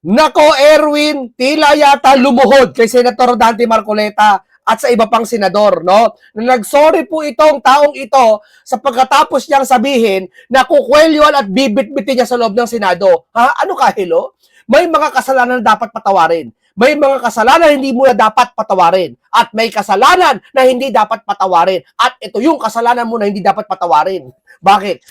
Nako, Erwin, tila yata lumuhod kay Senator Dante Marcoleta at sa iba pang senador, no? Nagsorry po itong taong ito sa pagkatapos niyang sabihin na kukwelyuan at bibit-bitin niya sa loob ng Senado. Ha? Ano ka, hello? May mga kasalanan na dapat patawarin. May mga kasalanan na hindi mo na dapat patawarin. At may kasalanan na hindi dapat patawarin. At ito yung kasalanan mo na hindi dapat patawarin. Bakit?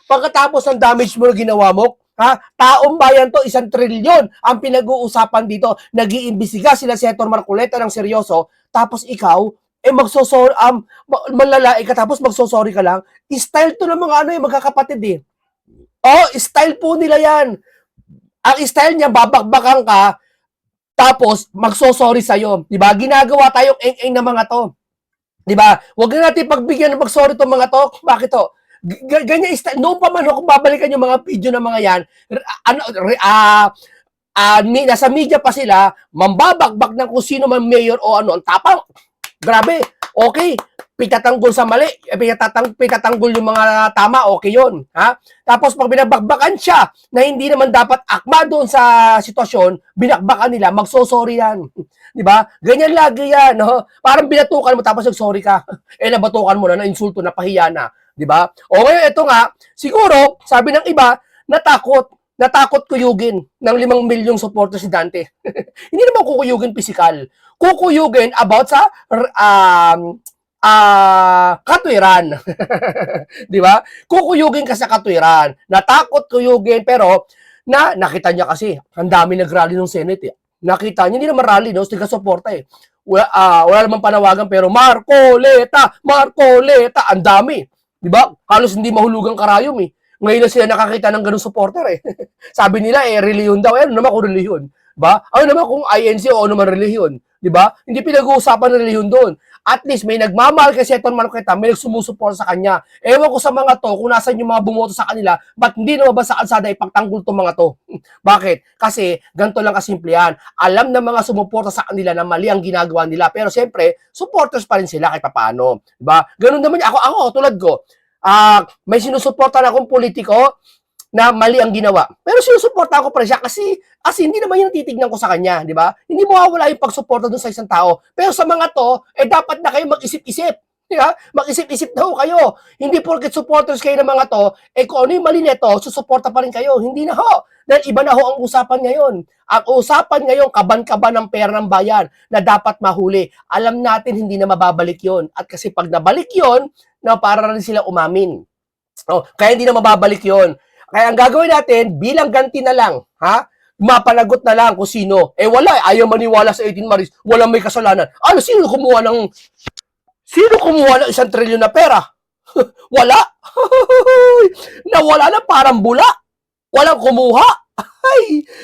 Pagkatapos ng damage mo na ginawa mo, ha? Taong bayan to, 1 trilyon ang pinag-uusapan dito. Nag-iimbestiga sila Senator Marcoleta ng seryoso, tapos ikaw, magsosorry, malalait ka, tapos magsosorry ka lang. Style to ng mga magkakapatid eh. Oh, style po nila yan. Ang style niya, babakbakan ka, tapos magsosorry sa'yo. Diba? Ginagawa tayong eng-eng na mga to. Diba? Huwag na natin pagbigyan ng mag-sorry tong mga to. Bakit to? Ganyan style. Noon pa man kung babalikan yung mga video ng mga yan, nasa media pa sila, mambabakbak ng kung sino man mayor o ano, ang tapang. Grabe. Okay. Pitatanggol sa mali, pitatanggol yung mga tama, okay yun. Ha? Tapos pag binabakbakan siya na hindi naman dapat akma doon sa sitwasyon, binakbakan nila, magsosorry yan. Di ba? Ganyan lagi yan. No? Parang binatukan mo tapos nagsorry ka. Nabatukan mo na, insulto, napahiya na. Di ba? O ngayon, ito nga, siguro, sabi ng iba, natakot kuyugin ng 5 milyong supporters si Dante. Hindi naman kukuyugin physical. Kukuyugin about sa katwiran. Di ba? Kukuyugin ka sa katwiran. Natakot kuyugin, pero nakita niya kasi, ang dami nag-rally ng Senate eh. Nakita niya, hindi naman rally, no? Tiga-suporta eh. Wala namang panawagan, pero Marcoleta, ang dami. Di ba? Halos hindi mahulugang karayom eh. Ngayon na sila nakakita ng ganung supporter eh. Sabi nila relihiyon daw. Ano naman kung relihiyon? Diba? Ano naman kung INC o ano naman relihiyon? Diba? Hindi pinag-uusapan ng relihiyon doon. At least may nagmamahal kay Senator Marcoleta, may nagsumusuport sa kanya. Ewan ko sa mga to, kung nasan yung mga bumoto sa kanila, ba't hindi naman ba sa kalsada ipagtanggol itong mga to? Bakit? Kasi ganito lang kasimple yan. Alam ng mga sumuporta sa kanila na mali ang ginagawa nila. Pero siyempre, supporters pa rin sila kahit papaano. Diba? Ganun naman ako tulad ko. May sinusuporta na akong politiko na mali ang ginawa. Pero sinusuporta ko pa rin siya kasi hindi naman yung titignan ko sa kanya, di ba? Hindi mawawala yung pagsuporta dun sa isang tao. Pero sa mga to, dapat na kayo mag-isip-isip. Di ba? Mag-isip-isip daw kayo. Hindi porket supporters kayo ng mga to, kung ano yung mali nito, susuporta pa rin kayo. Hindi na ho. Dahil iba na ho ang usapan ngayon. Ang usapan ngayon, kaban-kaban ng pera ng bayan na dapat mahuli. Alam natin hindi na mababalik yon. At kasi pag nabalik yon, para rin sila umamin. Kaya hindi na mababalik yon. Kaya ang gagawin natin, bilang ganti na lang, ha? Mapanagot na lang kung sino. Wala, ayaw maniwala sa 18 Maris, walang may kasalanan. Sino kumuha ng 1 trilyon na pera? Wala. Nawala na parang bula. Walang kumuha.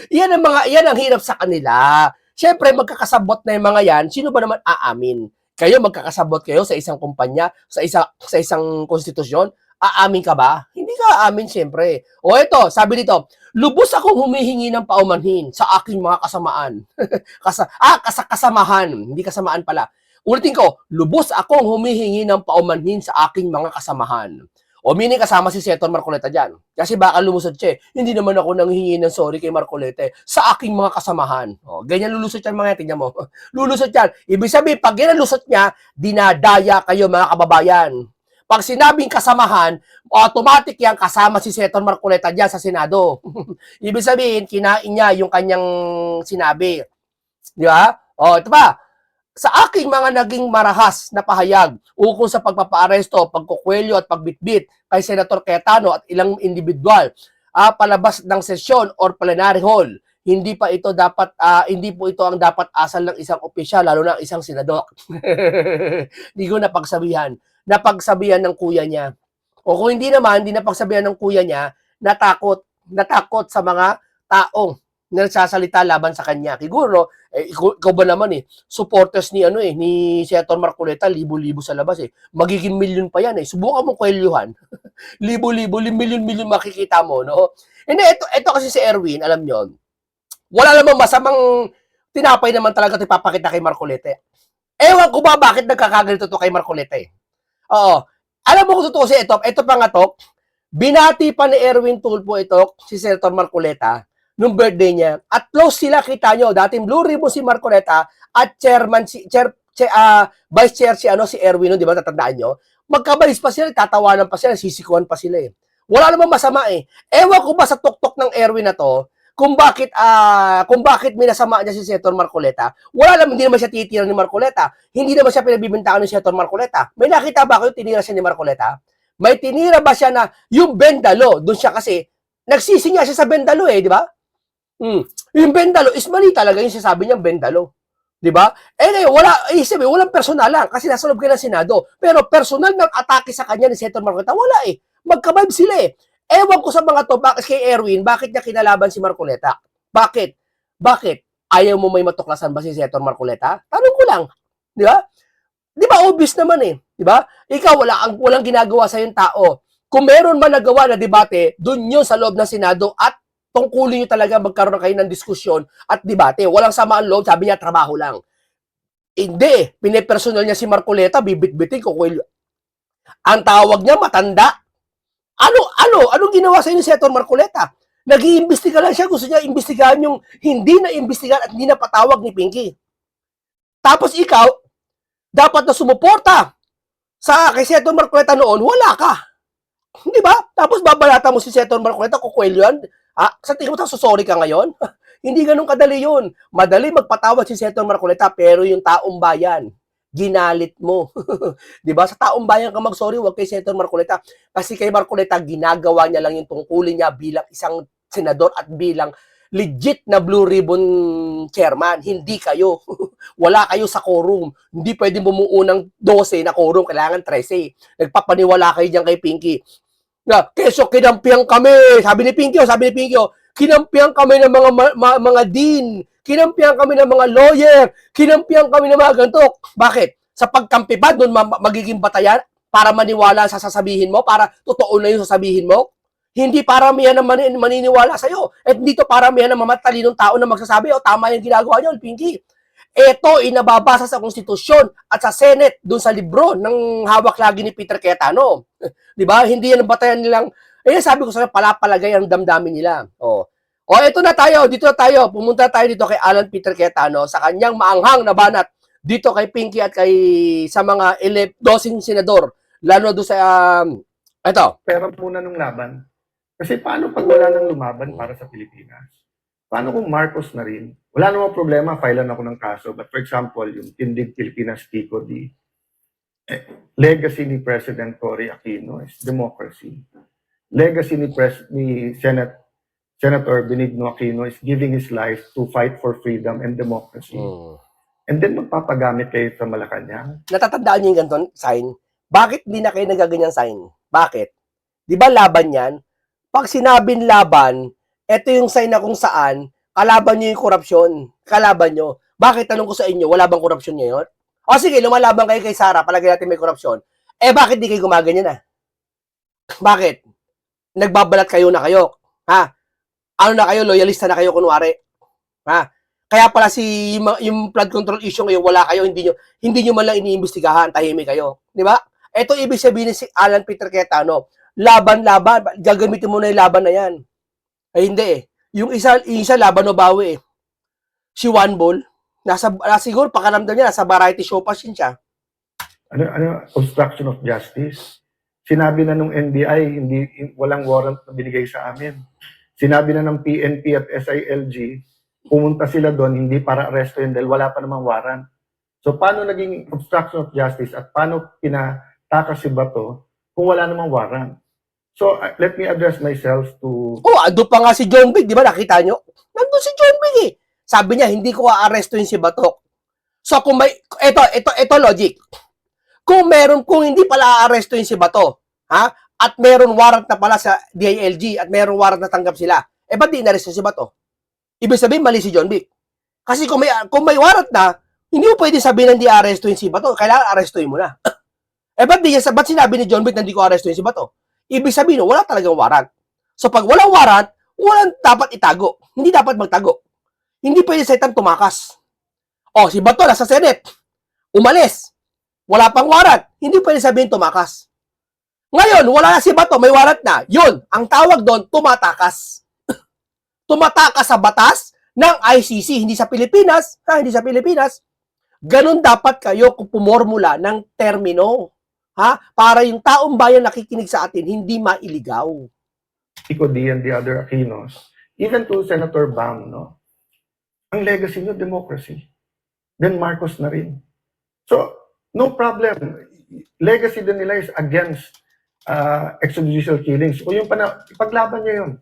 Yan ang hirap sa kanila. Siyempre, magkakasabot na yung mga yan, sino ba naman aamin? Kayo, magkakasabot kayo sa isang kumpanya, sa isang konstitusyon, aamin ka ba? Hindi ka aamin, siyempre. Ito, sabi dito, lubos akong humihingi ng paumanhin sa aking mga kasamaan. Kasamahan. Hindi kasamaan pala. Ulitin ko, lubos akong humihingi ng paumanhin sa aking mga kasamahan. Meaning kasama si Senator Marcoleta dyan. Kasi baka lumusot siya. Hindi naman ako nanghihingi ng sorry kay Marcoleta sa aking mga kasamahan. Ganyan lulusot yan mga, tingnan mo. Lulusot yan. Ibig sabihin, pag yan lusot niya, dinadaya kayo mga kababayan. Pag sinabing kasamahan, automatic yan kasama si Senator Marcoleta dyan sa Senado. Ibig sabihin, kinain niya yung kanyang sinabi. Di ba? Ito pa. Sa aking mga naging marahas na pahayag ukol sa pagpapaaresto, pagkukwelyo at pagbitbit kay Senator Cayetano at ilang individual palabas ng sesyon or plenary hall, hindi po ito ang dapat asal ng isang opisyal, lalo na isang senador. Hindi ko napagsabihan ng kuya niya. O kung hindi napagsabihan ng kuya niya, natakot sa mga taong na nagsasalita laban sa kanya. Siguro, ikaw ba naman supporters ni Senator Marcoleta, libo-libo sa labas Magiging milyon pa yan Subukan mong kwelyuhan. Libo-libo, milyon-milyon makikita mo, no? Hindi, ito kasi si Erwin, alam nyo, wala namang masamang tinapay naman talaga ito ipapakita kay Marcoleta. Ewan ko ba bakit nagkakaganito to kay Marcoleta Oo. Alam mo kung totoo ito pa nga to, binati pa ni Erwin Tulfo ito, si Senator Marcoleta, nung birthday niya. At close sila, kita nyo. Dating Blue Ribbon si Marcoleta at chairman, vice chair si Erwin, di ba, tatandaan nyo? Magkabalis pa sila, tatawanan pa sila, sisikuan pa sila eh. Wala namang masama eh. Ewan ko ba sa tuktok ng Erwin na to, kung bakit minasama niya si Senator Marcoleta. Wala naman, hindi naman siya titira ni Marcoleta. Hindi naman siya pinagbibintangan ni Senator Marcoleta. May nakita ba kayo tinira siya ni Marcoleta? May tinira ba siya na yung Bendalo, doon siya kasi, nagsisi nga siya sa Bendalo eh, di ba? Yung Bendalo is mali talaga yung sinasabi niyang Bendalo. Di ba? Ngayon, walang personal lang kasi nasa loob kayo ng Senado. Pero personal ng atake sa kanya ni Senator Marcoleta, wala eh. Magka-vibe sila eh. Ewan ko sa mga to, bakit kay Erwin, bakit niya kinalaban si Marcoleta? Bakit? Ayaw mo may matuklasan ba si Senator Marcoleta? Tanong ko lang. Di ba? Di ba obvious naman eh. Di ba? Ikaw, walang ginagawa sa yung tao. Kung meron man nagawa na debate, dun yun sa loob ng Senado at tungkulin nyo talaga magkaroon kayo ng diskusyon at debate. Walang samaan loob, sabi niya, trabaho lang. Hindi. Pinipersonal niya si Marcoleta, bibit-bitin ko. Ang tawag niya, matanda. Anong ginawa sa inyo si Senator Marcoleta? Nag-iimbestiga lang siya. Gusto niya imbestigahan yung hindi na imbestigahan at hindi na patawag ni Pinky. Tapos ikaw, dapat na sumuporta kay Senator Marcoleta noon, wala ka. Di ba? Tapos babalata mo si Senator Marcoleta, kukwelo yan. Sa tingin mo, sorry ka ngayon? Hindi ganun kadali yun. Madali magpatawad si Senator Marcoleta, pero yung taong bayan, ginalit mo. 'Di ba? Sa taong bayan ka mag-sorry, wag kay Senator Marcoleta. Kasi kay Marcoleta, ginagawa niya lang yung tungkulin niya bilang isang senador at bilang legit na Blue Ribbon chairman. Hindi kayo. Wala kayo sa quorum. Hindi pwede bumuo ng 12 na quorum. Kailangan 13. Nagpapaniwala kayo diyan kay Pinky. Na, keso kinampihan kami. Sabi ni Pinky, kinampihan kami ng mga dean. Kinampihan kami ng mga lawyer, kinampihan kami ng mga ganito. Bakit? Sa pagkampi ba, doon magiging batayan para maniwala sa sasabihin mo, para totoo na yung sasabihin mo? Hindi paramihan na maniniwala sa'yo. At dito paramihan na mamatalinong tao na magsasabi, tama yung ginagawa niyo, Pinky. Ito, inababasa sa konstitusyon at sa Senate, doon sa libro ng hawak lagi ni Peter Cayetano. Di ba? Hindi yan ang batayan nilang, sabi ko sa'yo, palapalagay ang damdamin nila. Ito na tayo, dito na tayo. Pumunta tayo dito kay Alan Peter Cayetano sa kanyang maanghang na banat dito kay Pinky at sa mga 12 senador. Lalo doon sa, ito. Pera muna nung laban. Kasi paano pag wala nang lumaban para sa Pilipinas? Paano kung Marcos na rin? Wala namang problema, filean ako ng kaso. But for example, yung Tindig Pilipinas TICOD, legacy ni President Cory Aquino is democracy. Legacy ni Senator Benigno Aquino is giving his life to fight for freedom and democracy. And then magpapagamit kayo sa Malacanang. Natatandaan niyo yung ganito sign? Bakit hindi na kayo nagaganyang sign? Bakit? Di ba laban yan? Pag sinabing laban, ito yung sign na kung saan kalaban niyo yung korupsyon. Kalaban niyo. Bakit tanong ko sa inyo, wala bang korupsyon ngayon? O sige, lumalaban kayo kay Sara, palagay natin may korupsyon. Bakit di kayo gumaganyan na? Bakit? Nagbabalat kayo na kayo. Ano na kayo, loyalista na kayo kunwari. Kaya pala yung flood control issue ngayon, wala kayo, hindi nyo man lang iniimbestigahan, tahimik kayo. Di ba? Ito ibig sabihin ni si Alan Peter Cayetano, laban, gagamitin mo na yung laban na yan. Hindi eh. Yung isa laban o bawi eh. Si Juan Bol, siguro pakaramdam niya, nasa variety show pa siya. Obstruction of justice. Sinabi na nung NBI, walang warrant na binigay sa amin. Sinabi na ng PNP at SILG, pumunta sila doon, hindi para aresto yun dahil wala pa namang warrant. So, paano naging obstruction of justice at paano pinatakas si Bato kung wala namang warrant? So, let me address myself to... ando pa nga si John Big, di ba? Nakita nyo? Nandun si John Big eh. Sabi niya, hindi ko aaresto yun si Bato. So, kung may... Ito logic. Kung hindi pala aaresto yun si Bato, at meron warrant na pala sa DILG at meron warrant na tanggap sila, ba't di inaresto si Bato? Ibig sabihin, mali si John Vic. Kasi kung may warrant na, hindi mo pwede sabihin na hindi arestuin si Bato. Kailangan arestuin mo na. Ba't sinabi ni John Vic na hindi ko arestuin si Bato? Ibig sabihin, wala talagang warrant. So pag walang warrant, walang dapat itago. Hindi dapat magtago. Hindi pwede sa itang tumakas. Si Bato nasa Senate. Umalis. Wala pang warrant. Hindi pwede sabihin tumakas. Ngayon, wala na si Bato, may warrant na. Yun, ang tawag doon, tumatakas. tumataka sa batas ng ICC, hindi sa Pilipinas, hindi sa Pilipinas. Ganun dapat kayo kung pumormula ng termino, para yung taong bayan nakikinig sa atin hindi mailigaw. Kiko D and the other Aquinos, even to Senator Bam, no? Ang legacy nyo, democracy. Then Marcos na rin. So, no problem. Legacy din nila is against extrajudicial killings. O yung ipaglaban nyo yun.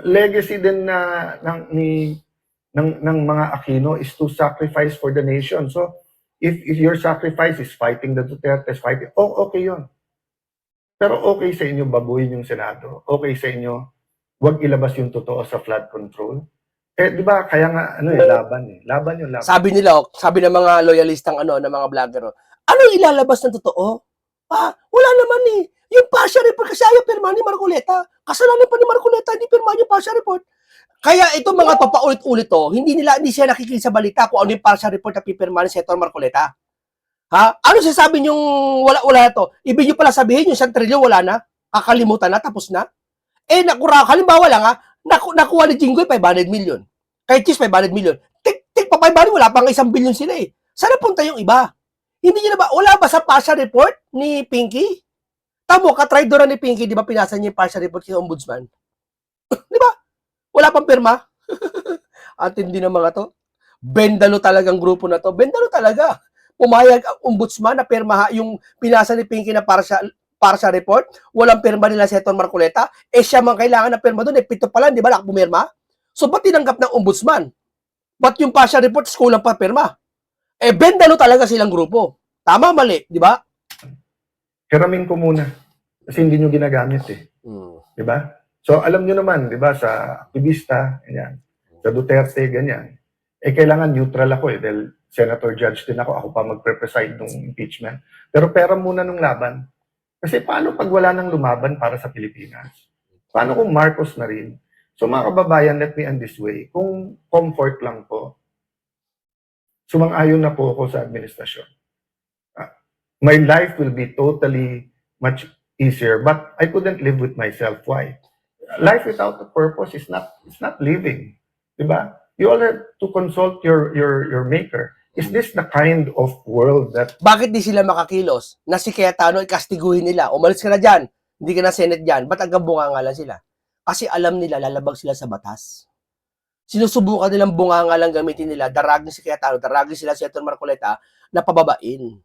Legacy din ng mga Aquino is to sacrifice for the nation. So, if your sacrifice is fighting the Dutertes, okay yun. Pero okay sa inyo babuyin yung Senado. Okay sa inyo wag ilabas yung totoo sa flood control. Di ba, kaya nga, laban eh. Laban yung laban. Sabi nila, sabi ng mga loyalistang ng mga vlogger, anong ilalabas ng totoo? Wala naman eh. Yung PASHA report kasi ayaw pirma ni Marcoleta. Kasalanan pa ni Marcoleta, hindi pirma yung PASHA report. Kaya itong mga to paulit-ulit hindi siya nakikinig sa balita kung ano yung PASHA report na pipirma ni Senator Marcoleta. Ano sasabi niyong wala to? Ibig niyo pala sabihin yung 1 trilyon wala na? Kakalimutan na, tapos na? Halimbawa lang nakuha ni Jinggoy 500 million. Kay Cheese 500 million. Tik pa 500, wala pang 1 billion sila eh. Sana punta yung iba? Hindi niyo na ba, wala ba sa PASHA report ni Pinky? Tamo, katraidoran ni Pinky, di ba pinasa niya yung PASHA report kay Ombudsman? Di ba? Wala pang pirma? At hindi na mga to. Bendalo talagang grupo na to. Bendalo talaga. Pumayag ang Ombudsman na pirma yung pinasa ni Pinky na PASHA report. Walang pirma nila Senator Marcoleta. Siya man kailangan na pirma doon. 7 pa lang, di ba? Pumirma. So, ba't tinanggap ng Ombudsman? Ba't yung PASHA report kulang pa pirma? Bendalo talaga silang grupo. Tama, mali, di ba? Hiramin ko muna. Kasi hindi nyo ginagamit eh. Di ba? So, alam nyo naman, di ba, sa aktivista, ganyan, sa Duterte, ganyan, kailangan neutral ako dahil senator judge din ako. Ako pa magpre-preside ng impeachment. Pero pera muna nung laban. Kasi paano pag wala nang lumaban para sa Pilipinas? Paano kung Marcos na rin? So, mga kababayan, let me end this way. Kung comfort lang po, sumang-ayon na po ako sa administrasyon. My life will be totally much easier, but I couldn't live with myself. Why? Life without a purpose is not living. Diba? You all have to consult your maker. Is this the kind of world that... Bakit di sila makakilos? Na si Cayetano ikastiguhin nila. Umalis ka na dyan. Hindi ka na Senate dyan. Ba't hanggang bunganga lang sila? Kasi alam nila, lalabag sila sa batas. Sinusubukan nilang bunganga lang gamitin nila. Daragin si Cayetano, daragin sila si Senator Marcoleta na pababain.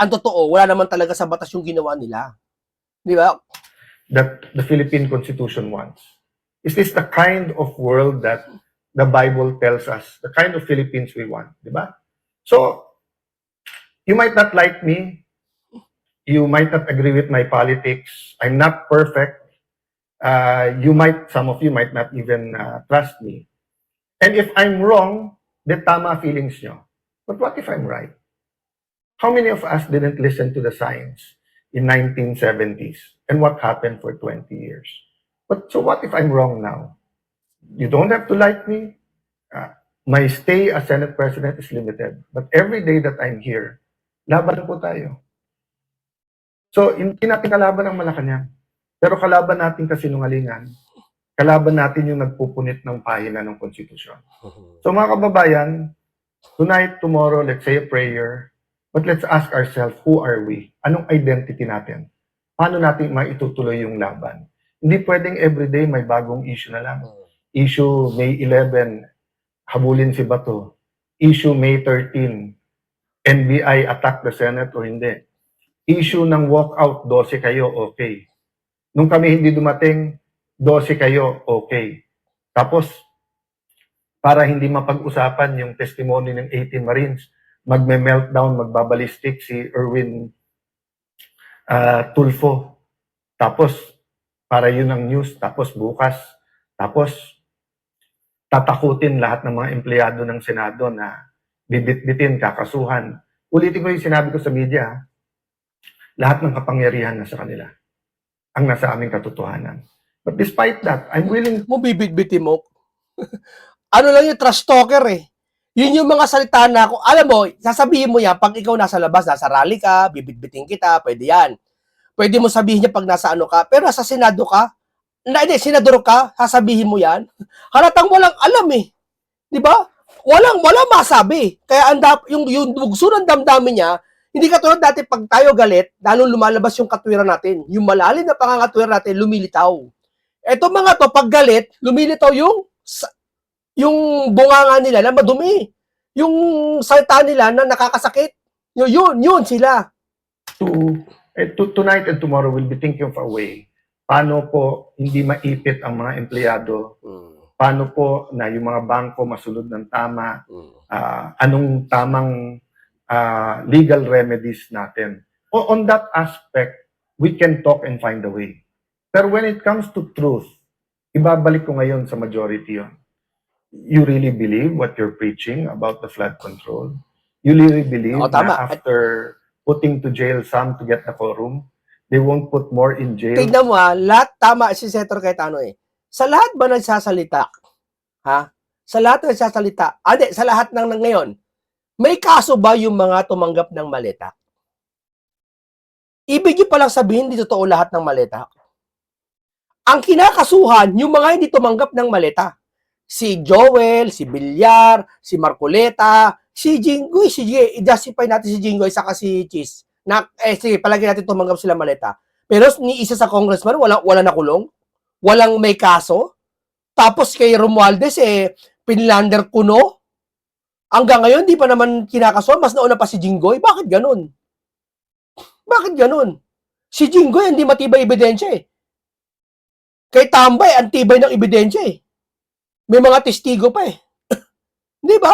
Ang totoo, wala naman talaga sa batas yung ginawa nila. Di ba? That the Philippine Constitution wants. Is this the kind of world that the Bible tells us, the kind of Philippines we want? Di ba? So, you might not like me. You might not agree with my politics. I'm not perfect. Some of you might not even trust me. And if I'm wrong, then tama feelings nyo. But what if I'm right? How many of us didn't listen to the science in 1970s? And what happened for 20 years? So what if I'm wrong now? You don't have to like me. My stay as Senate President is limited. But every day that I'm here, laban po tayo. So, hindi natin kalaban ang Malacanang. Pero kalaban natin kasinungalingan. Kalaban natin yung nagpupunit ng pahina ng konstitusyon. So, mga kababayan, tonight, tomorrow, let's say a prayer. But let's ask ourselves, who are we? Anong identity natin? Paano natin maitutuloy yung laban? Hindi pwedeng everyday may bagong issue na lang. Issue May 11, habulin si Bato. Issue May 13, NBI attack the Senate o hindi. Issue ng walkout, 12 kayo, okay. Nung kami hindi dumating, 12 kayo, okay. Tapos, para hindi mapag-usapan yung testimony ng 18 Marines, magme-meltdown, magbabalistik si Erwin Tulfo. Tapos, para yun ang news. Tapos bukas, tatakutin lahat ng mga empleyado ng Senado na bibit-bitin, kakasuhan. Ulitin ko yung sinabi ko sa media, lahat ng kapangyarihan nasa kanila. Ang nasa aming katotohanan. But despite that, I'm willing... Mo bibit-bitin mo. Ano lang yung trash talker eh. Yun yung mga salita na ako. Alam mo, sasabihin mo yan, pag ikaw nasa labas, nasa rally ka, bibit-bitin kita, pwede yan. Pwede mo sabihin niya pag nasa ano ka, pero nasa Senado ka, hindi, senador ka, sasabihin mo yan, halatang walang alam eh. Di ba? Walang masabi. Kaya yung bugso ng damdamin niya, hindi katulad dati pag tayo galit, lalong lumalabas yung katwiran natin. Yung malalim na pangangatwiran natin, lumilitaw. Eto mga to, pag galit, lumilitaw yung bunganga nila na madumi. Yung salita nila na nakakasakit. Yun sila. Tonight and tomorrow, we'll be thinking of a way. Paano po hindi maipit ang mga empleyado? Paano po na yung mga bangko masunod ng tama? Anong tamang legal remedies natin? On that aspect, we can talk and find a way. Pero when it comes to truth, ibabalik ko ngayon sa majority yun. You really believe what you're preaching about the flood control? You really believe na after putting to jail some to get the quorum, they won't put more in jail? Tignan mo lahat tama si Senator Cayetano eh. Sa lahat ba nagsasalita? Ha? Sa lahat nagsasalita? Sa lahat ng ngayon, may kaso ba yung mga tumanggap ng maleta? Ibig nyo palang sabihin, di totoo lahat ng maleta. Ang kinakasuhan, yung mga hindi tumanggap ng maleta. Si Joel, si Villar, si Marcoleta, si Jinggoy, i-justify natin si Jinggoy saka si Cheese. Sige, palagi natin tumanggap sila maleta. Pero ni isa sa congressman, wala nakulong, walang may kaso. Tapos kay Romualdez, pinlander kuno. Hanggang ngayon, di pa naman kinakasuhan, mas nauna pa si Jinggoy. Bakit ganun? Bakit ganun? Si Jinggoy, hindi matibay ebidensya eh. Kay Tambay, ang tibay ng ebidensya eh. May mga testigo pa eh. Di ba?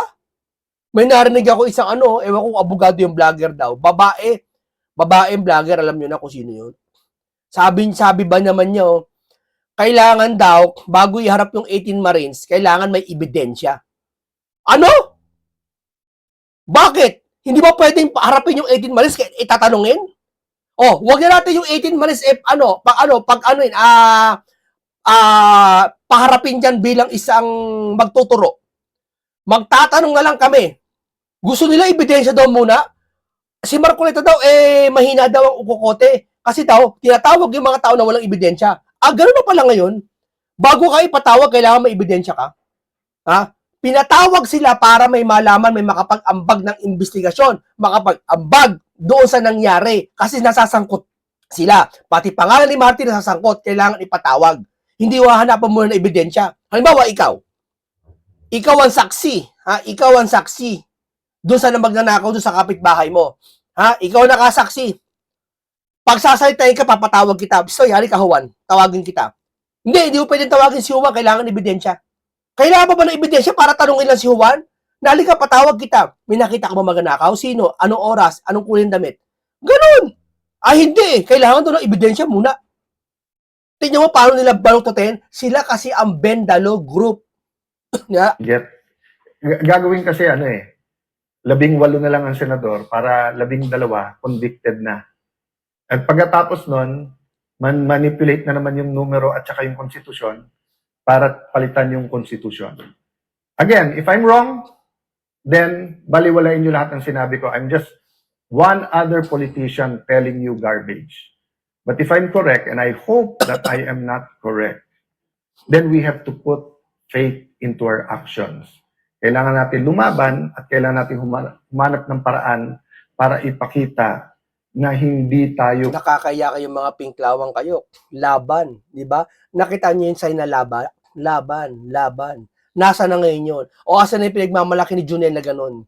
May narinig ako isang ewan ko abogado yung vlogger daw. Babaeng vlogger, alam nyo na kung sino yun. Sabi ba naman niya, kailangan daw, bago iharap yung 18 Marines, kailangan may ebidensya. Ano? Bakit? Hindi ba pwedeng harapin yung 18 Marines, itatanungin? Wag na natin yung 18 Marines, paharapin dyan bilang isang magtuturo. Magtatanong na lang kami. Gusto nila ebidensya daw muna? Si Marcoleta daw, mahina daw ang ukukote. Kasi daw, tinatawag yung mga tao na walang ebidensya. Ganun na pala ngayon. Bago ka ipatawag, kailangan may ebidensya ka. Ha? Pinatawag sila para may malaman, may makapag-ambag ng investigasyon, makapag-ambag doon sa nangyari. Kasi nasasangkot sila. Pati pangalan ni Martin nasasangkot, kailangan ipatawag. Hindi hahanapan mo na ebidensya. Halimbawa, ikaw ang saksi. Ha? Ikaw ang saksi. Doon sa magnanakaw doon sa kapitbahay mo. Ha? Ikaw nakasaksi. Pag sasalitain ka, papatawag kita. Stoy, halika Juan, tawagin kita. Hindi mo pwedeng tawagin si Juan, kailangan ebidensya. Kailangan ba ng ebidensya para tanungin lang si Juan? Halika, patawag kita. May nakita ka ba magnanakaw? Sino? Anong oras? Anong kulay ng damit? Ganun. Hindi. Kailangan doon ng ebidensya muna. Tingnan mo paano nila balututin? Sila kasi ang Bendalo Group. Gagawin kasi 18 na lang ang senador para 12 convicted na. At pagkatapos nun, manipulate na naman yung numero at saka yung konstitusyon para palitan yung konstitusyon. Again, if I'm wrong, then baliwalain nyo lahat ng sinabi ko. I'm just one other politician telling you garbage. But if I'm correct, and I hope that I am not correct, then we have to put faith into our actions. Kailangan natin lumaban at kailangan natin humanap ng paraan para ipakita na hindi tayo... Nakakaya kayong mga pinklawang kayo. Laban, di ba? Nakita niyo yung sign na laban? Laban. Nasa na ngayon yun? O asa na yung pinagmamalaki ni Junel na ganun?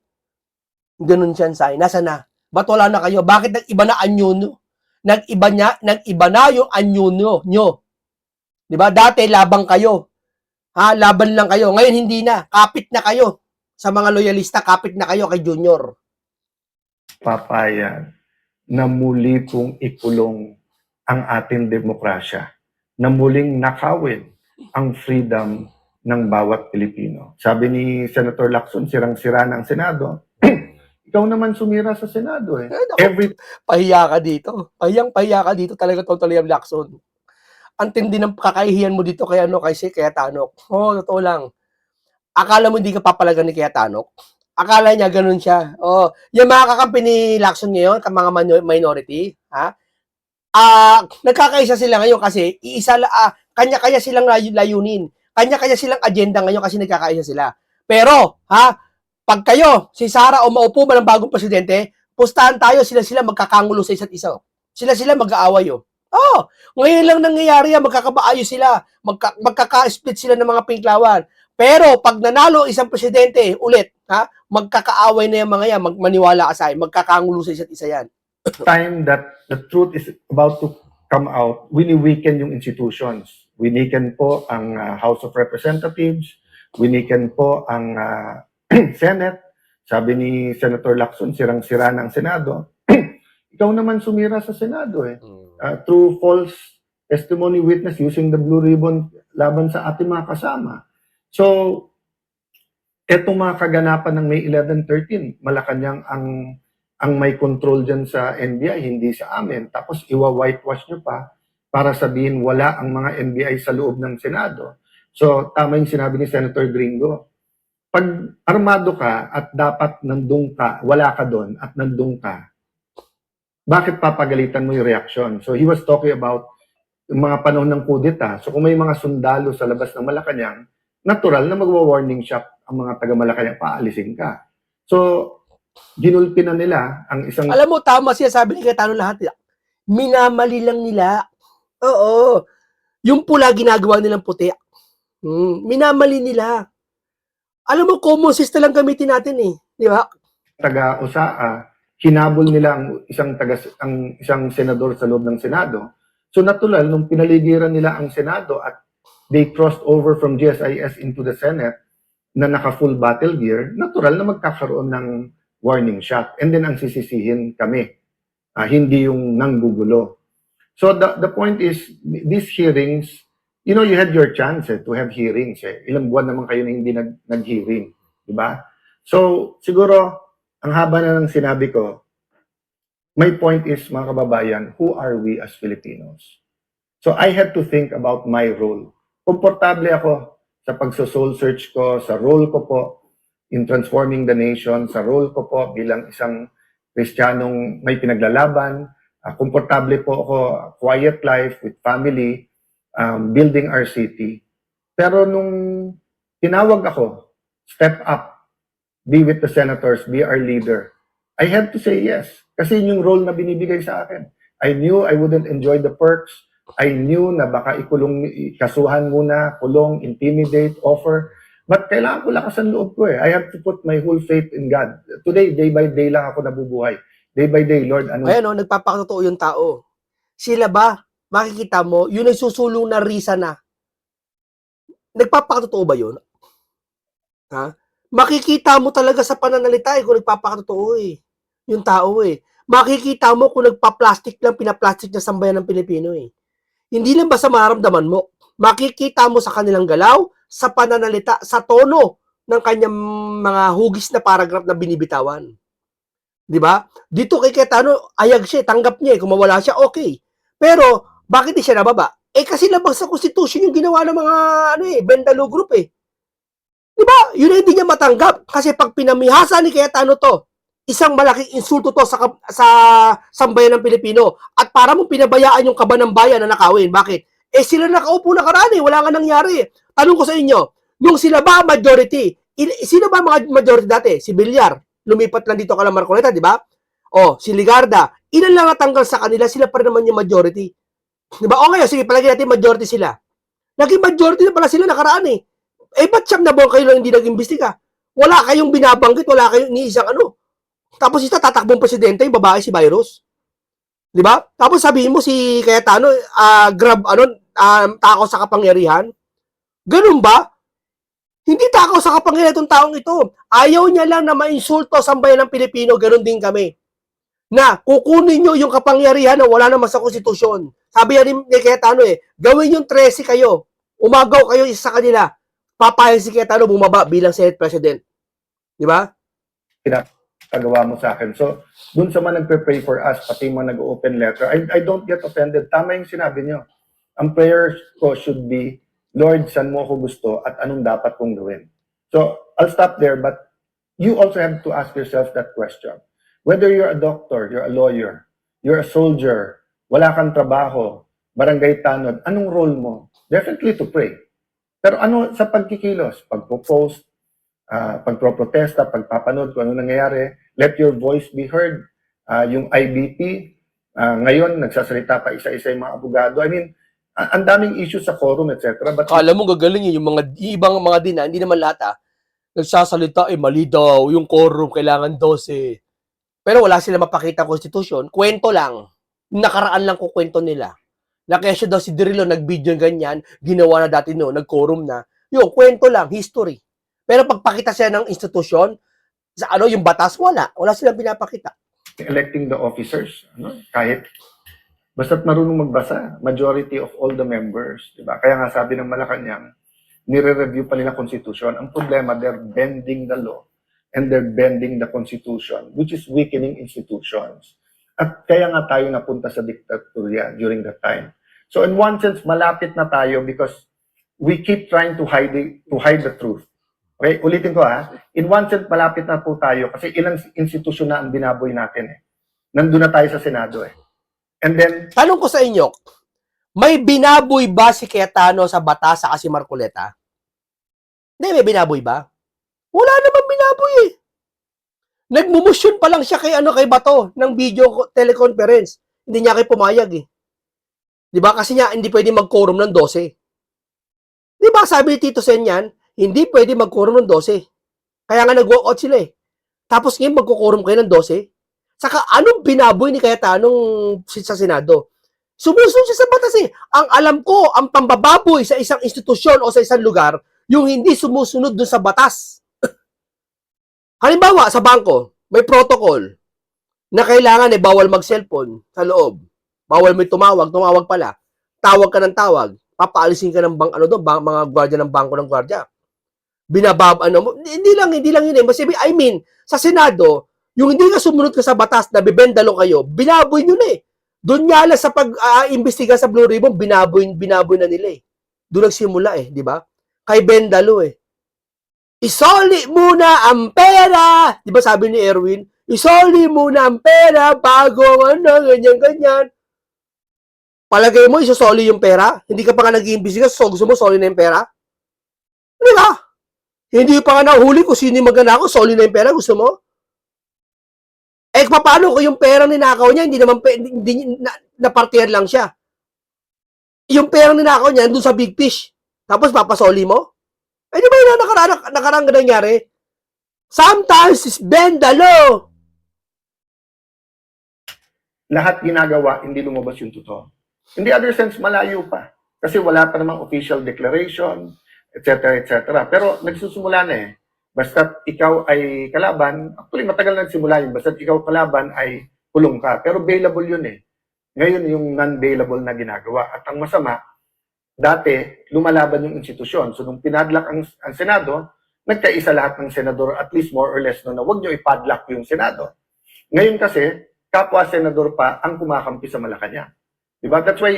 Ganun siya sign. Nasa na? Ba't wala na kayo? Bakit nag-iba na anyo nyo? Nag-iba na yung anyo nyo. Di ba? Dati labang kayo. Laban lang kayo. Ngayon hindi na. Kapit na kayo. Sa mga loyalista, kapit na kayo kay Junior. Papayag na muli pong ikulong ang ating demokrasya. Na muling nakawin ang freedom ng bawat Pilipino. Sabi ni Senator Lacson, sirang-sira ng Senado. Ikaw naman sumira sa Senado eh. Pahiya ka dito. Pahiya ka dito talaga totally ang Lacson. Ang tindi ng kakahihiyan mo dito kay Cayetano. Totoo lang. Akala mo hindi ka papalagan ni Cayetano? Akala niya ganun siya. Yung mga kakampi ni Lacson ngayon, mga minority, nagkakaisa sila ngayon kasi Kanya-kanya silang layunin. Kanya-kanya silang agenda ngayon kasi nagkakaisa sila. Pero, pag kayo, si Sara o maupo man ang bagong presidente, pustahan tayo, sila-sila magkakangulo sa isa't isa. Sila-sila mag-aaway. Ngayon lang nangyayari yan, magkakabaayos sila, magkaka-split sila ng mga pinklawan. Pero pag nanalo isang presidente ulit, magkakaaway na yung mga yan, maniwala ka sa akin, magkakangulo sa isa't isa yan. Time that the truth is about to come out, wini-weaken yung institutions. Winiken po ang House of Representatives, winiken po ang Senate. Sabi ni Senator Lacson, sirang-sira ng Senado. Ikaw naman sumira sa Senado through false testimony witness using the blue ribbon laban sa ating mga kasama. So, etong mga kaganapan ng May 11, 13, Malacanang ang may control dyan sa NBI, hindi sa amin. Tapos iwa-whitewash nyo pa para sabihin wala ang mga NBI sa loob ng Senado. So, tama yung sinabi ni Senator Gringo. Pag armado ka at dapat nandun ka, wala ka doon at nandun ka, bakit papagalitan mo yung reaksyon? So, he was talking about yung mga panahon ng kudeta. So, kung may mga sundalo sa labas ng Malacanang, natural na magwa-warning shot ang mga taga-Malacanang, paalisin ka. So, ginulpi na nila ang isang... Alam mo, tama siya, sabi ni Cayetano lahat. Minamali lang nila. Oo. Yung pula, ginagawa nilang puti. Minamali nila. Alam mo, common sense na lang gamitin natin Di ba? Taga-USAA, hinabol nila ang isang senador sa loob ng Senado. So natural, nung pinaligiran nila ang Senado at they crossed over from GSIS into the Senate na naka-full battle gear, natural na magkakaroon ng warning shot. And then ang sisisihin kami, hindi yung nanggugulo. So the point is, these hearings, you had your chance to have hearings. Ilang buwan naman kayo na hindi nag-hearing. Diba? So siguro, ang haba na ng sinabi ko, my point is, mga kababayan, who are we as Filipinos? So I had to think about my role. Komportable ako sa pagso-soul search ko, sa role ko po in transforming the nation, sa role ko po bilang isang Kristiyanong may pinaglalaban. Komportable po ako, quiet life with family, building our city. Pero nung tinawag ako, step up, be with the senators, be our leader, I had to say yes. Kasi yun yung role na binibigay sa akin. I knew I wouldn't enjoy the perks. I knew na baka kasuhan muna, kulong, intimidate, offer. But kailangan ko lakasan loob ko I have to put my whole faith in God. Today, day by day lang ako nabubuhay. Day by day, Lord, Ayan nagpapakatotoo yung tao. Sila ba, makikita mo, yun ay susulong na risa na. Nagpapakatotoo ba yun? Makikita mo talaga sa pananalita kung nagpapakatotoo yung tao Makikita mo kung nagpa-plastic lang, pinaplastic na sambayan ng Pilipino Hindi lang basta maramdaman mo. Makikita mo sa kanilang galaw, sa pananalita, sa tono ng kanyang mga hugis na paragraph na binibitawan. Di ba? Dito kay Cayetano, ayag siya, tanggap niya kung mawala siya, okay. Pero, bakit di siya nababa? Kasi labag sa Constitution yung ginawa ng mga Bendalo Group Di ba? Yun hindi niya matanggap. Kasi pag pinamihasa ni Cayetano to, isang malaking insulto to sa sambayan ng Pilipino. At para mong pinabayaan yung kaba ng bayan na nakawin. Bakit? Sila nakaupo na karani, wala nga nangyari. Tanong ko sa inyo, yung sila ba majority? Sino ba mga majority dati? Si Villar, lumipat lang dito kala Marcoleta, di ba? Si Ligarda, ilan lang natanggal sa kanila, sila pa rin naman yung majority. Di ba? Ngayon, sige, palagi natin majority sila. Naging majority na pala sila nakaraan ba't siyam na buwan kayo lang hindi nag-imbestiga? Wala kayong binabanggit, wala kayong iniisang Tapos tatakbong presidente, yung babae si Virus. Di ba? Tapos sabihin mo si Cayetano, takaw sa kapangyarihan. Ganun ba? Hindi takaw sa kapangyarihan itong taong ito. Ayaw niya lang na mainsulto sa bayan ng Pilipino, ganun din kami. Na kukunin nyo yung kapangyarihan na wala naman sa konstitusyon. Sabi niya ni Cayetano gawin yung 13 kayo. Umagaw kayo isa sa kanila. Papayag si Cayetano bumaba bilang Senate President. Di ba? Pinagawa mo sa akin. So, dun sa mga nagpe-pray for us, pati mga nag-open letter, I don't get offended. Tama yung sinabi nyo. Ang prayer ko should be, Lord, saan mo ako gusto at anong dapat kong gawin? So, I'll stop there, but you also have to ask yourself that question. Whether you're a doctor, you're a lawyer, you're a soldier, wala kang trabaho, barangay tanod, anong role mo? Definitely to pray. Pero ano sa pagkikilos? Pagpo-post, pagproprotesta, pagpapanood kung ano nangyayari, let your voice be heard. Yung IBP, ngayon, nagsasalita pa isa-isa yung mga abogado. I mean, ang daming issues sa quorum, etc. But Kala mo gagaling yung ibang mga din, hindi naman lahat nagsasalita, mali daw, yung quorum, kailangan 12. Pero wala sila mapakita konstitusyon, kwento lang. Nakaraan lang kukwento nila. Na kaya siya daw si Dirilo nag-video ganyan, ginawa na dati no, nag-quorum na. Yung kwento lang, history. Pero pagpakita siya ng institusyon, sa yung batas, wala silang pinapakita. electing the officers, kahit basta't marunong magbasa, majority of all the members, di ba? Kaya nga sabi ng Malacanang, nire-review pa nila Constitution. Ang problema, they're bending the law and they're bending the Constitution, which is weakening institutions. At kaya nga tayo napunta sa diktatorya during that time. So in one sense, malapit na tayo because we keep trying to hide the truth. Okay, ulitin ko In one sense, malapit na po tayo kasi ilang institusyon na ang binaboy natin Nandun na tayo sa Senado And then, tanong ko sa inyo, may binaboy ba si Cayetano sa batas sa si Marcoleta? Hindi, may binaboy ba? Wala naman binaboy Nagmumusyon pa lang siya kay Bato ng video teleconference. Hindi niya kayo pumayag 'Di ba? Kasi niya hindi pwede mag-quorum ng 12. 'Di ba? Sabi ni Tito Sen yan, hindi pwede mag-quorum ng 12. Kaya nga nag-walk out sila Tapos ngayon magko-quorum kayo ng 12. Saka anong binaboy ni Cayetano sa Senado? Sumusunod siya sa batas Ang alam ko, ang pambababoy sa isang institusyon o sa isang lugar, yung hindi sumusunod dun sa batas. Halimbawa, sa bangko, may protocol na kailangan bawal mag-cellphone sa loob. Bawal mo tumawag pala. Tawag ka ng tawag. Papaalisin ka ng mga gwardiya ng bangko ng gwardiya. Hindi lang yun sa Senado, yung hindi ka sumunod ka sa batas na bibendalo kayo, binaboy nyo na Doon nga lang sa pag-imbestiga sa Blue Ribbon, binaboy na nila Doon nagsimula di ba? Kay Bendalo Isoli muna ang pera! Di ba sabi ni Erwin? Isoli muna ang pera bago ganyan. Palagay mo, isosoli yung pera? Hindi ka pa nga nag-iimbestiga, so gusto mo, soli na yung pera? Di ba? Hindi pa nga nahuli kung sino yung magnanakaw, soli na yung pera, gusto mo? Paano kung yung perang ninakaw niya, hindi naman, napartiyan lang siya? Yung perang ninakaw niya, doon sa big fish, tapos papasoli mo? Di ba yun nakarang nangyari? Sometimes it's bend the law. Lahat ginagawa, hindi lumabas yung totoo. In the other sense, malayo pa. Kasi wala pa namang official declaration, etc. Pero nagsusumula na Basta't ikaw ay kalaban, actually matagal na nagsimula yun, basta't ikaw kalaban ay kulong ka. Pero bailable yun Ngayon yung non-bailable na ginagawa. At ang masama, dati, lumalaban yung institusyon. So nung pinadlock ang Senado, nagkaisa lahat ng senador, at least more or less, na wag nyo ipadlock yung Senado. Ngayon kasi, kapwa senador pa ang kumakampi sa Malacanang. Diba? That's why,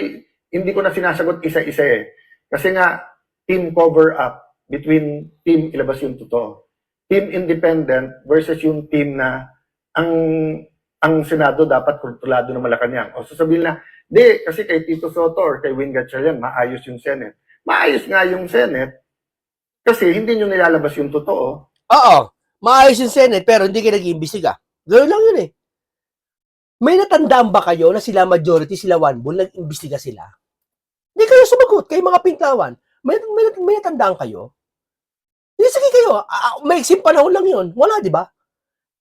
hindi ko na sinasagot isa-isa Kasi nga, team cover up between team ilabas yung totoo. Team independent versus yung team na ang Senado dapat kontrolado ng Malacanang. O sasabihin na, di, kasi kay Tito Soto or kay Win Gatchalian, maayos yung Senate. Maayos nga yung Senate kasi hindi nyo nilalabas yung totoo. Oo, maayos yung Senate pero hindi kayo nag-iimbestiga. Ganoon lang yun May natandaan ba kayo na sila majority, sila one bull, nag-imbestiga sila? Hindi kayo sumagot, kayo mga pinklawan. May natandaan kayo? Hindi, sige kayo. May iksing panahon lang yun. Wala, di ba?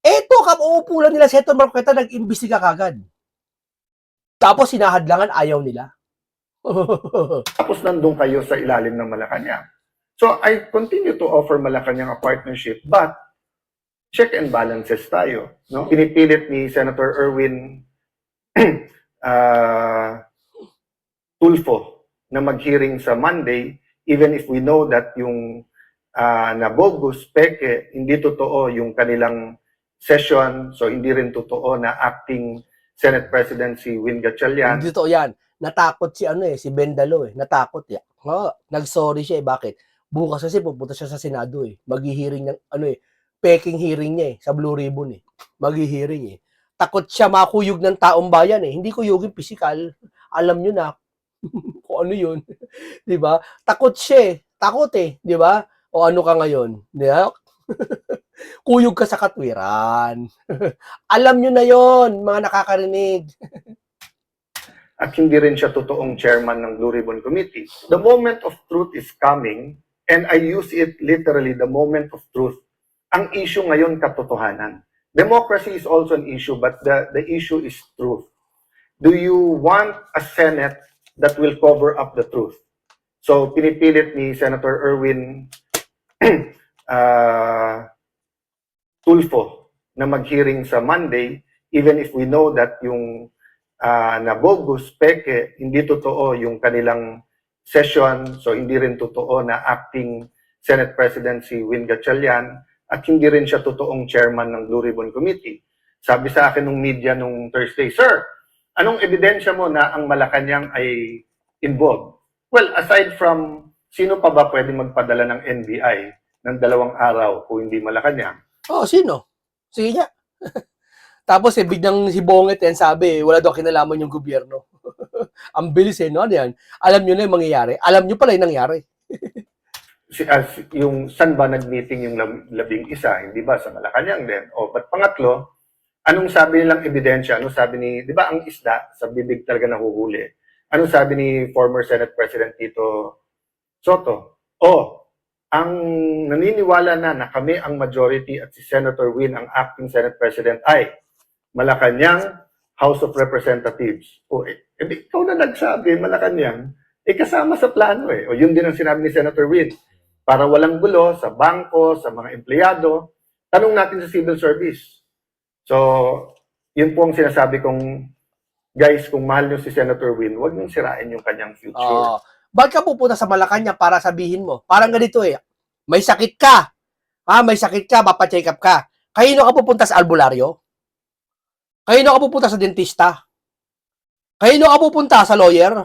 Eto, kauupo lang nila si Heto Marcoleta, nag-imbestiga kagad. Tapos sinahadlangan, ayaw nila. Tapos nandun kayo sa ilalim ng Malacanang. So, I continue to offer Malacanang a partnership, but check and balances tayo. No? Pinipilit ni Senator Erwin Tulfo na mag-hearing sa Monday, even if we know that yung na bogus, peke, hindi totoo yung kanilang session, so hindi rin totoo na acting Senate President si Win Gatchalian. Hindi totoo yan. Natakot si Bendalo Natakot nag-sorry siya Bakit? Bukas kasi pupunta siya sa Senado Maghi-hearing ng peking hearing niya sa Blue Ribbon Maghi-hearing Takot siya makuyog ng taong bayan Hindi kuyugin physical. Alam nyo na, Kung ano yun. Di ba? Takot siya eh. Takot eh. Di ba? O ano ka ngayon? Di ba? Kuyog ka sa katwiran. Alam nyo na yon mga nakakarinig. At hindi rin siya totoong chairman ng Blue Ribbon Committee. The moment of truth is coming, and I use it literally, the moment of truth. Ang issue ngayon, katotohanan. Democracy is also an issue, but the issue is truth. Do you want a Senate that will cover up the truth? So, pinipilit ni Senator Erwin Tulfo na mag-hearing sa Monday, even if we know that yung na bogus, peke, hindi totoo yung kanilang session, so hindi rin totoo na acting Senate President si Win Gatchalian, at hindi rin siya totoong chairman ng Blue Ribbon Committee. Sabi sa akin ng media nung Thursday, Sir, anong ebidensya mo na ang Malacanang ay involved? Well, aside from sino pa ba pwede magpadala ng NBI ng 2 araw kung hindi Malacanang? Oh, sino? Sige niya. Tapos biglang si Bonget yan sabi, wala daw kinalaman yung gobyerno. Ang bilis eh, no? Ano yan? Alam nyo na yung mangyayari. Alam nyo pala yung nangyari. Yung saan ba nag-meeting yung 11, hindi ba? Sa Malacanang din. O, but pangatlo, anong sabi nilang ebidensya? Anong sabi ni, di ba ang isda, sa bibig talaga nahuhuli? Anong sabi ni former Senate President Tito Soto? Ang naniniwala na kami ang majority at si Senator Win ang acting Senate President ay Malacanang House of Representatives. Ikaw na nagsabi, Malacanang, kasama sa plano eh. O yun din ang sinabi ni Senator Win. Para walang gulo sa bangko, sa mga empleyado, tanong natin sa civil service. So, yun po ang sinasabi kong, guys, kung mahal nyo si Senator Win, huwag nyo sirain yung kanyang future. Bakit ka pupunta sa Malacanang para sabihin mo? Parang ganito eh, may sakit ka. May sakit ka, papacheck up ka. Kanino ka pupunta sa albularyo? Kanino ka pupunta sa dentista? Kanino ka pupunta sa lawyer?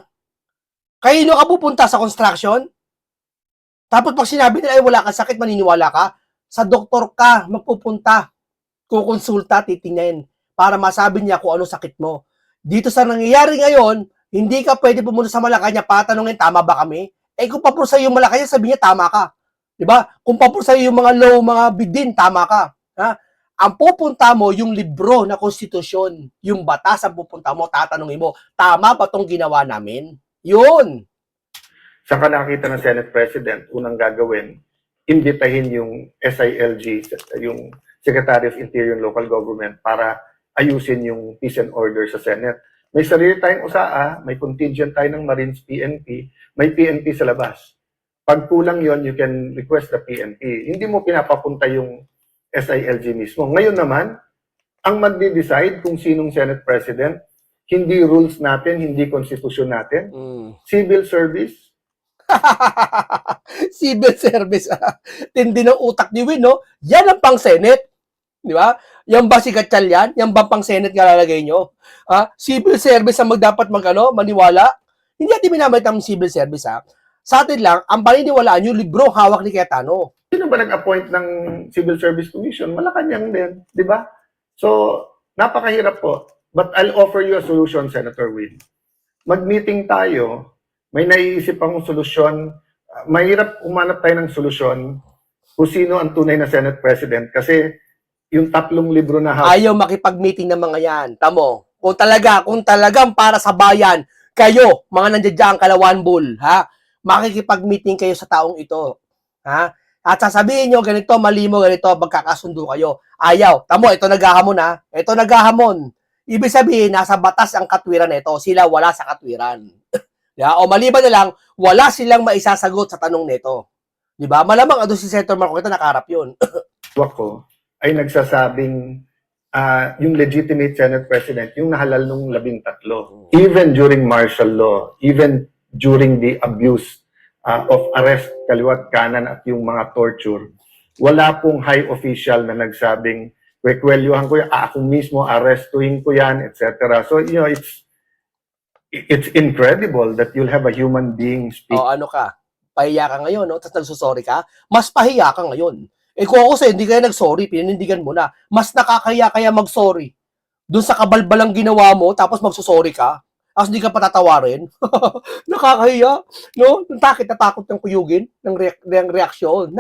Kanino ka pupunta sa construction? Tapos pag sinabi nila ay wala kang sakit, maniniwala ka? Sa doktor ka magpupunta. Kukonsulta, titingnan para masabi niya kung ano sakit mo. Dito sa nangyayari ngayon, hindi ka pwede pumunta sa Malacanang para tanungin, tama ba kami? Kung papur sa yung Malacanang, sabi niya, tama ka. Diba? Kung papur sa yung mga law, mga bidin, tama ka. Ha? Ang pupunta mo, yung libro na konstitusyon, yung batas ang pupunta mo, tatanungin mo, tama ba itong ginawa namin? Yun. Saan ka nakakita ng Senate President, unang gagawin, imbitahin yung SILG, yung Secretary of Interior and Local Government para ayusin yung peace and order sa Senate. May sarili tayong USAA, may contingent tayo ng Marines PNP, may PNP sa labas. Pag kulang yon, you can request the PNP. Hindi mo pinapapunta yung SILG mismo. Ngayon naman, ang magde-decide kung sinong Senate President, hindi rules natin, hindi konstitusyon natin, civil service. Civil service. Tindi ng utak ni Win, no? Yan ang pang Senate. Di ba? Yan ba si Gatchalian? Yan ba pang Senate nga lalagay nyo? Civil service ang dapat maniwala? Hindi natin minamit ang civil service, ha? Sa atin lang, ang paniniwalaan yung libro hawak ni Cayetano. Sino ba nag-appoint ng Civil Service Commission? Malacanang din, di ba? So, napakahirap po. But I'll offer you a solution, Senator Win. Mag-meeting tayo, may naiisip akong solusyon. Mahirap umanap tayo ng solusyon kung sino ang tunay na Senate President kasi yung 3 libro na ayaw makipag-meeting ng mga yan. Tamo, kung talagang para sa bayan, kayo, mga nandiyan Kalawan Bull, ha? Makikipag-meeting kayo sa taong ito. Ha? At sasabihin nyo, ganito, mali mo, ganito, magkakasundo kayo. Ayaw. Tamo, ito naghahamon, ha? Ito naghahamon. Ibig sabihin, nasa batas ang katwiran nito. Sila wala sa katwiran. Yeah? O maliban na lang, wala silang maisasagot sa tanong nito. Di ba? Malamang ado si Senator Marcoleta nakaharap yun. ko ay nagsasabing yung legitimate Senate President, yung nahalal nung 13. Even during martial law, even during the abuse of arrest, kaliwat kanan at yung mga torture, wala pong high official na nagsabing, kwekwelyuhan ko yan, ako mismo, arrestuhin ko yan, etc. So, you know, it's incredible that you'll have a human being speak. O ano ka? Pahiya ka ngayon, no? Tapos nagsusorry ka? Mas pahiya ka ngayon. Kung ako sa'yo, hindi kaya nag-sorry, pininindigan mo na. Mas nakakaya kaya mag-sorry. Doon sa kabalbalang ginawa mo, tapos magsusorry ka. Tapos di ka patatawarin. Nakakahiya, no? Takot na takot ng kuyugin ng reaksyon,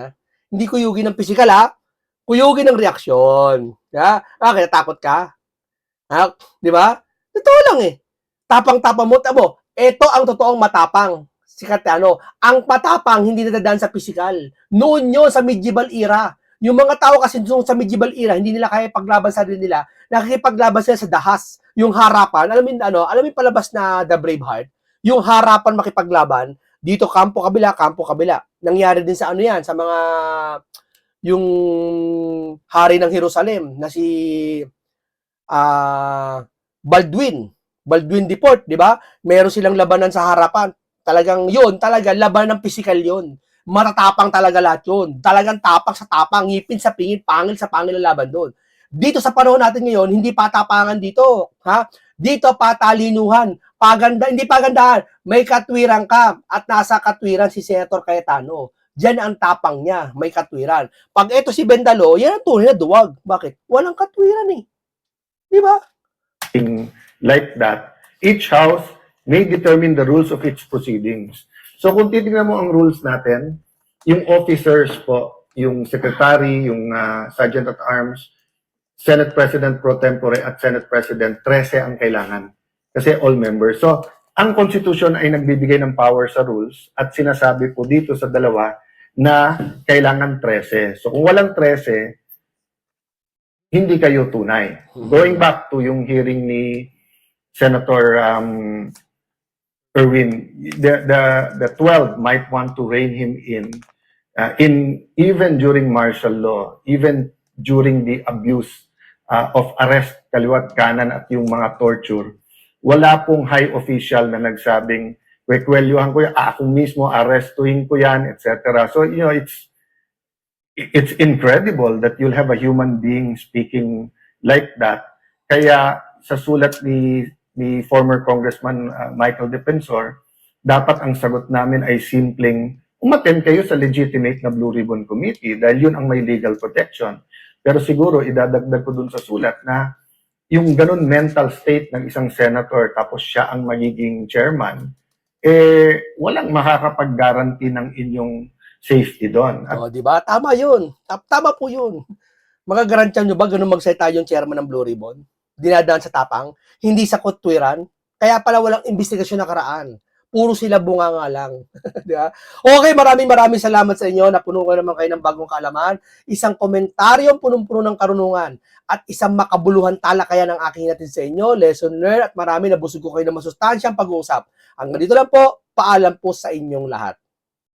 ha? Hindi kuyugin ng pisikal, ha? Kuyugin ng reaksyon. Ha? Bakit natakot ka? Ha? Di ba? Totoo lang eh. Tapang-tapang mo, tamo. Ito ang totoong matapang. Sikat ang matapang hindi nadadaan sa pisikal. Noon yun sa medieval era. Yung mga tao kasi sa medieval era, hindi nila kaya paglaban sa sarili nila, nakikipaglaban sila sa dahas. Yung harapan, alam mo palabas na The Braveheart, yung harapan makipaglaban, dito kampo kabila. Nangyari din sa yan, sa mga yung hari ng Jerusalem na si Baldwin Deport, di ba? Meron silang labanan sa harapan. Talaga laban ng pisikal yun. Matatapang talaga lahat yun. Talagang tapang sa tapang, ngipin sa pingin, pangil sa pangil ang laban doon. Dito sa panahon natin ngayon, hindi patapangan dito, ha? Dito patalinuhan, hindi pagandahan. May katwiran ka at nasa katwiran si Senator Cayetano. Diyan ang tapang niya, may katwiran. Pag ito si Bendalo, yan ang tunay na duwag. Bakit? Walang katwiran eh. Di ba? Like that, each house may determine the rules of its proceedings. So kung titingnan mo ang rules natin, yung officers po, yung secretary, yung sergeant at arms, Senate President pro tempore at Senate President, 13 ang kailangan. Kasi all members. So, ang Constitution ay nagbibigay ng power sa rules at sinasabi po dito sa dalawa na kailangan 13. So, kung walang 13, hindi kayo tunay. Going back to yung hearing ni Senator Erwin, the 12 might want to rein him in even during martial law, even during the abuse of arrest, kaliwat kanan at yung mga torture. Wala pong high official na nagsabing, wekwelyuhan ko yan, ako mismo arrestuhin ko yan, etc. So, it's incredible that you'll have a human being speaking like that. Kaya sa sulat ni former Congressman Michael Defensor, dapat ang sagot namin ay simpleng umattend kayo sa legitimate na Blue Ribbon Committee dahil yun ang may legal protection. Pero siguro idadagdag ko dun sa sulat na yung ganun mental state ng isang senator tapos siya ang magiging chairman, walang makakapag-guarantee ng inyong safety doon. Di ba? Tama yun. Tama po yun. Magagarantiyan nyo ba ganun magsalita yung chairman ng Blue Ribbon? Dinadaan sa tapang? Hindi sa kutwiran? Kaya pala walang investigasyon nakaraan. Puro sila bunganga lang. Di ba? Okay, maraming salamat sa inyo. Napuno ko naman kayo ng bagong kaalaman. Isang komentaryong punong-puno ng karunungan at isang makabuluhan talakayan ng aking natin sa inyo. Lesson learned at marami nabusog ko kayo ng masustansyang pag-uusap. Hanggang dito lang po. Paalam po sa inyong lahat.